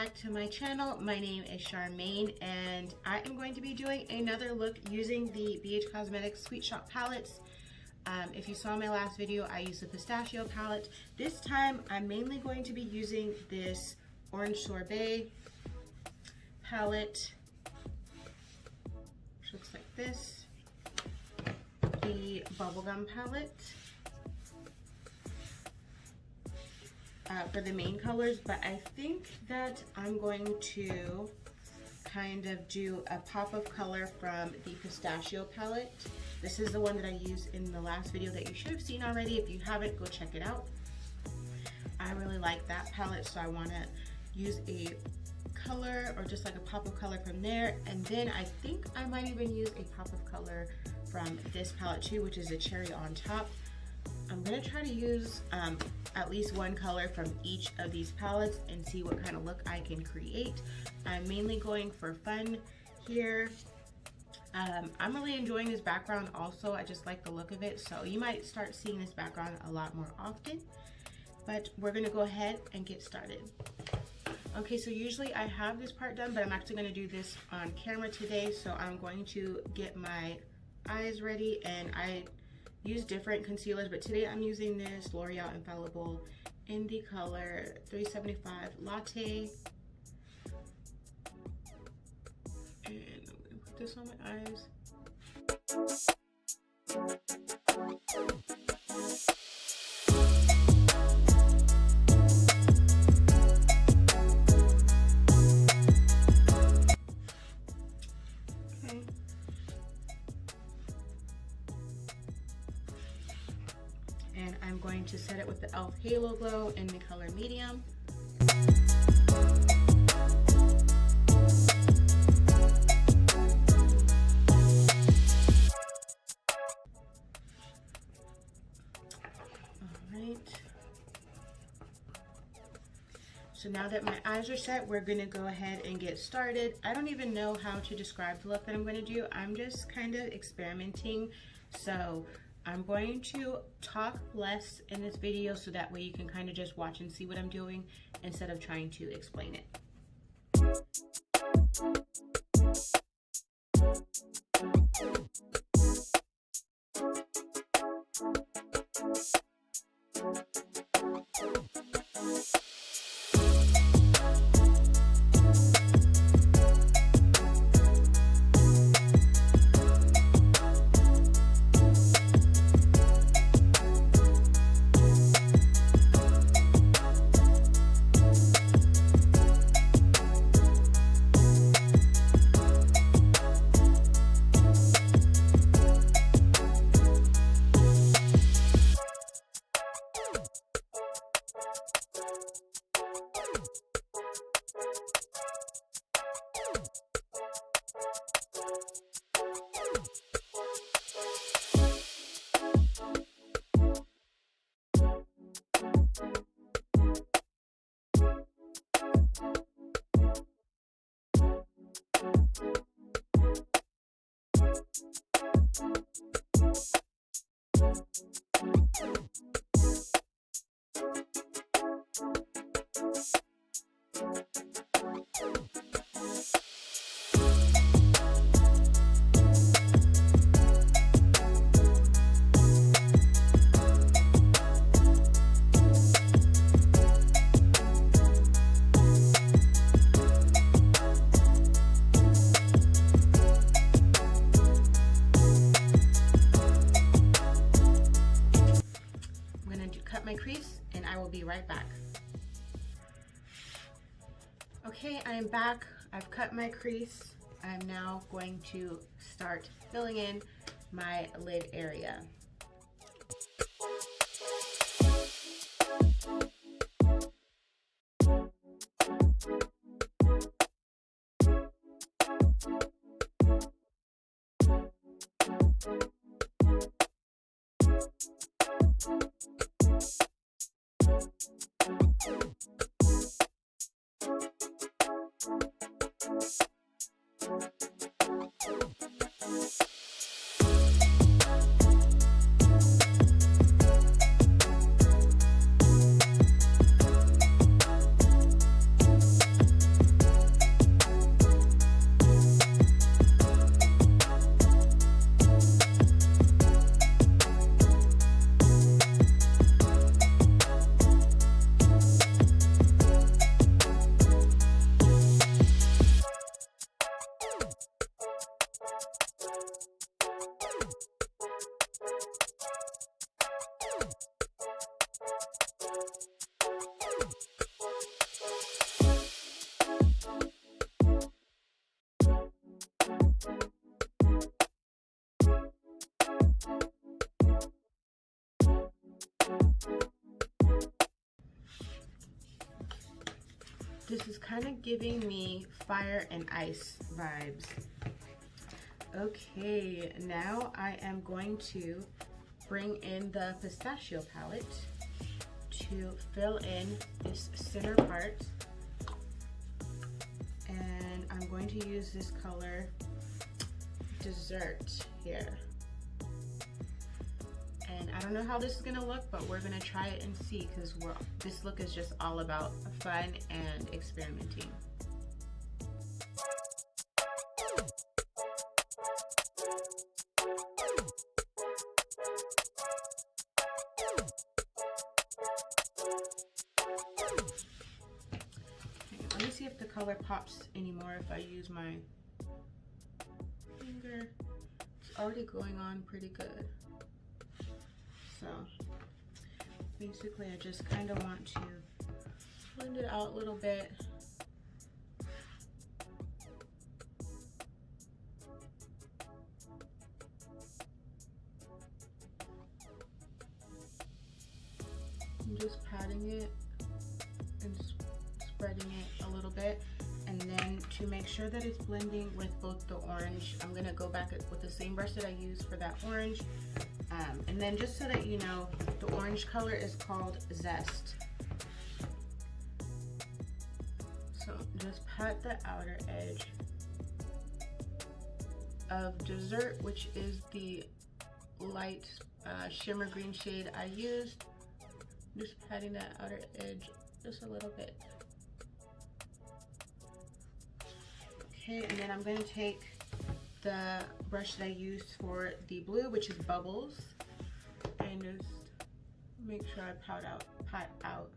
back to my channel. My name is Charmaine and I am going to be doing another look using the BH Cosmetics Sweet Shop palettes. If you saw my last video, I used the Pistachio palette. This time I'm mainly going to be using this Orange Sorbet palette, which looks like this, the Bubblegum palette for the main colors, but I think that I'm going to kind of do a pop of color from the Pistachio palette. This is the one that I used in the last video that you should have seen already. If you haven't, go check it out. I really like that palette, so I want to use a color or just like a pop of color from there. And then I think I might even use a pop of color from this palette too, which is a cherry on top. I'm going to try to use at least one color from each of these palettes and see what kind of look I can create. I'm mainly going for fun here. I'm really enjoying this background also. I just like the look of it, so you might start seeing this background a lot more often, but we're going to go ahead and get started. Okay, so usually I have this part done, but I'm actually going to do this on camera today, so I'm going to get my eyes ready, and I use different concealers, but today I'm using this Loreal Infallible in the color 375 Latte. And I'm gonna put this on my eyes. And I'm going to set it with the E.L.F. Halo Glow in the color medium. Alright. So now that my eyes are set, we're going to go ahead and get started. I don't even know how to describe the look that I'm going to do. I'm just kind of experimenting. So I'm going to talk less in this video so that way you can kind of just watch and see what I'm doing instead of trying to explain it. Crease and I will be right back. Okay, I am back. I've cut my crease. I'm now going to start filling in my lid area. This is kind of giving me fire and ice vibes. Okay, now I am going to bring in the Pistachio palette to fill in this center part. And I'm going to use this color Dessert here. And I don't know how this is gonna look, but we're gonna try it and see, because this look is just all about fun and experimenting. Okay, let me see if the color pops anymore if I use my finger. It's already going on pretty good. So basically I just kind of want to blend it out a little bit. I'm just patting it and spreading it a little bit. And then to make sure that it's blending with both the orange, I'm gonna go back with the same brush that I used for that orange. And then just so that you know, the orange color is called Zest. So just pat the outer edge of Dessert, which is the light shimmer green shade I used. Just patting that outer edge just a little bit. Okay, and then I'm going to take the brush that I used for the blue, which is Bubbles, and just make sure I pat out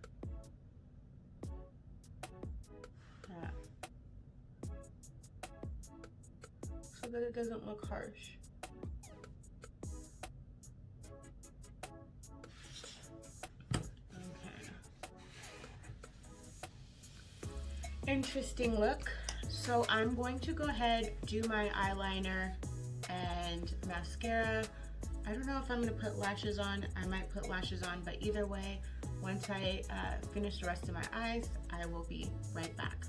that, so that it doesn't look harsh. Okay. Interesting look. So I'm going to go ahead, do my eyeliner and mascara. I don't know if I'm going to put lashes on. I might put lashes on, but either way, once I finish the rest of my eyes, I will be right back.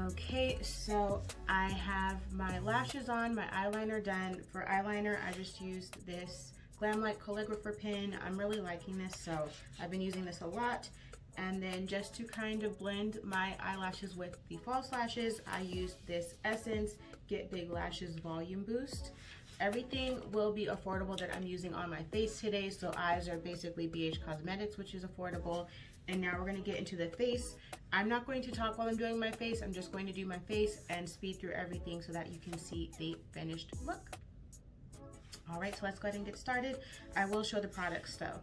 Okay, so I have my lashes on, my eyeliner done. For eyeliner, I just used this Glamlite Caligrapher Pen. I'm really liking this, so I've been using this a lot. And then just to kind of blend my eyelashes with the false lashes, I used this Essence Get Big Lashes Volume Boost. Everything will be affordable that I'm using on my face today, so eyes are basically BH Cosmetics, which is affordable. And now we're going to get into the face. I'm not going to talk while I'm doing my face. I'm just going to do my face and speed through everything so that you can see the finished look. All right, so let's go ahead and get started. I will show the products though.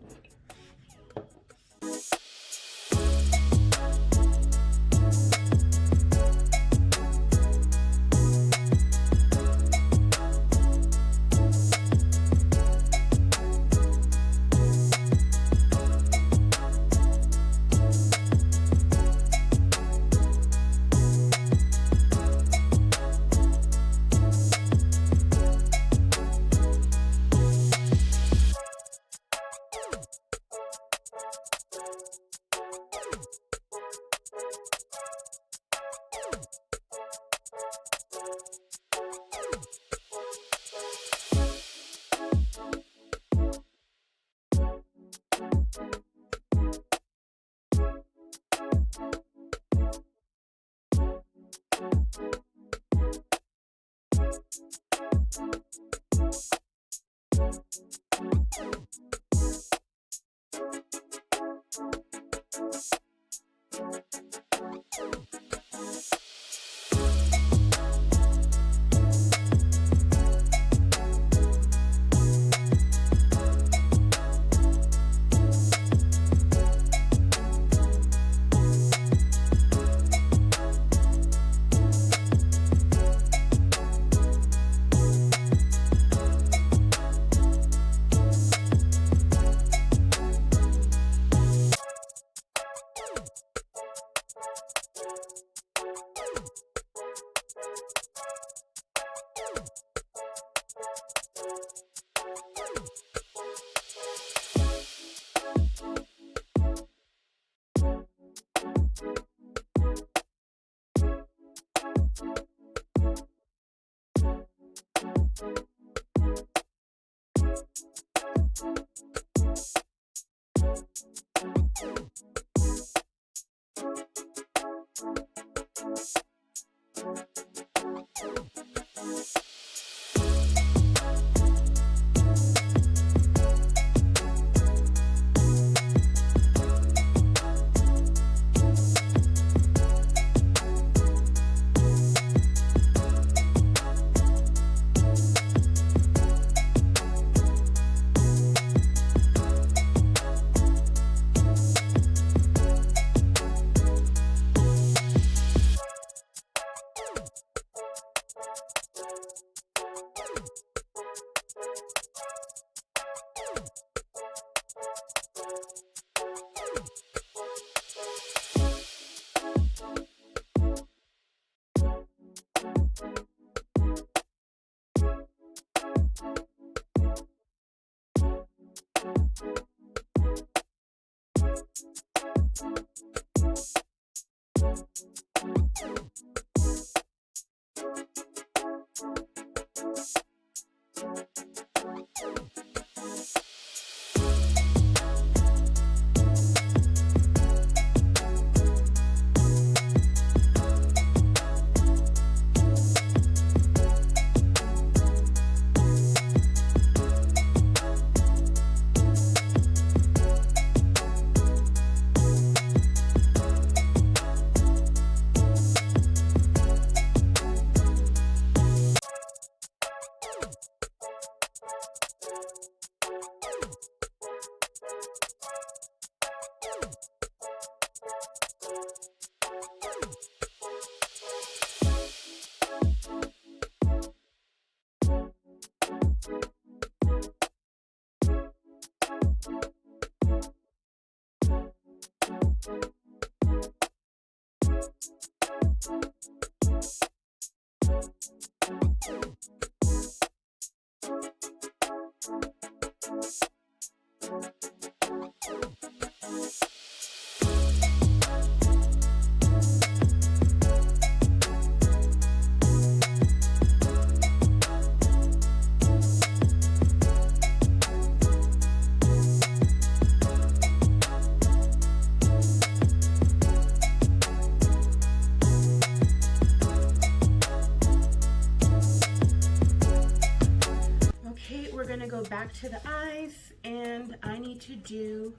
Back to the eyes, and I need to do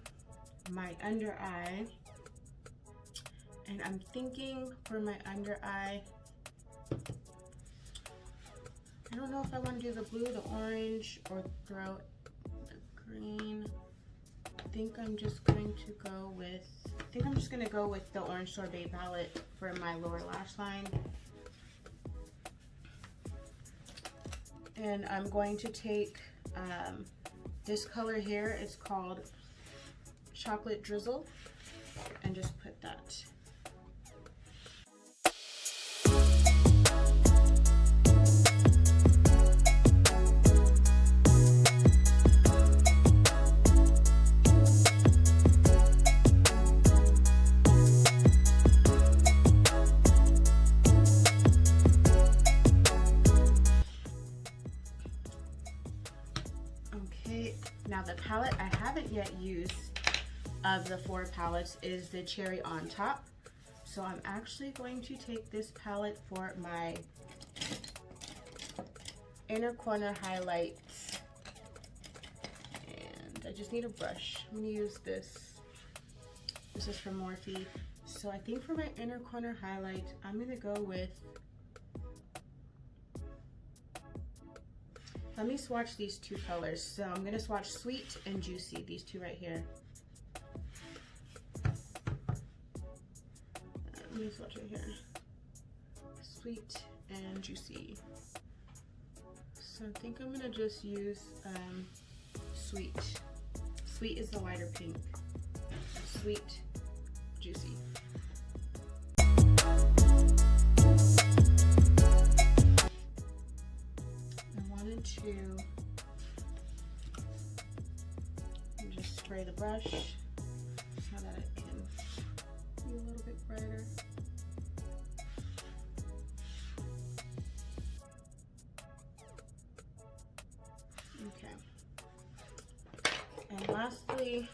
my under eye, and I'm thinking for my under eye, I don't know if I want to do the blue, the orange, or throw the green. I think I'm just going to go with the orange Sorbet palette for my lower lash line. And I'm going to take this color here, it's called Chocolate Drizzle, and just put that. Now the palette I haven't yet used of the 4 palettes is the Cherry on Top. So I'm actually going to take this palette for my inner corner highlights. And I just need a brush. I'm gonna use this. This is from Morphe. So I think for my inner corner highlight, I'm gonna go with, let me swatch these 2 colors. So I'm gonna swatch Sweet and Juicy, these 2 right here. Let me swatch right here. Sweet and Juicy. So I think I'm gonna just use Sweet. Sweet is the lighter pink. Sweet, Juicy. To just spray the brush so that it can be a little bit brighter. Okay. And lastly,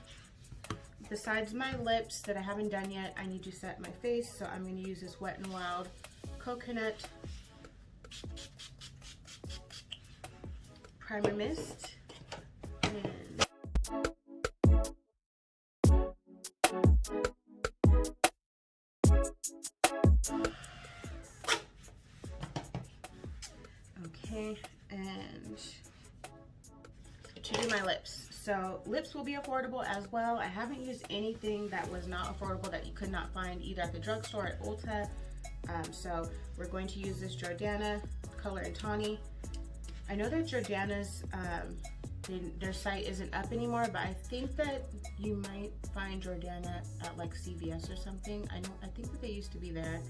besides my lips that I haven't done yet, I need to set my face, so I'm going to use this Wet n Wild Coconut Primer Mist. And okay, and to do my lips. So lips will be affordable as well. I haven't used anything that was not affordable that you could not find either at the drugstore or at Ulta. So we're going to use this Jordana color in Tawny. I know that Jordana's, their site isn't up anymore, but I think that you might find Jordana at like CVS or something. I think that they used to be there.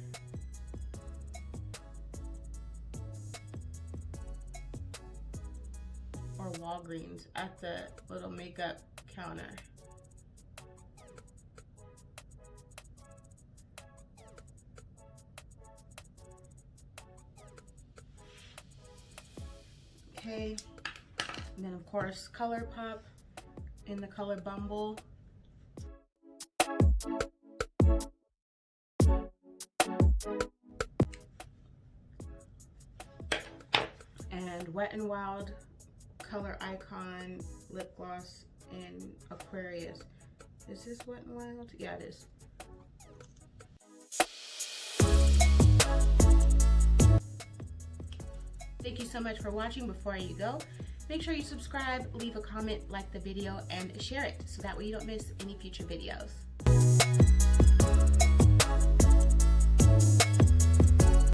or Walgreens at the little makeup counter. Okay, and then of course Colourpop in the color Bumble. And Wet n Wild Color Icon lip gloss in Aquarius. Is this Wet n Wild? Yeah, it is. Thank you so much for watching. Before you go, make sure you subscribe, leave a comment, like the video, and share it so that way you don't miss any future videos.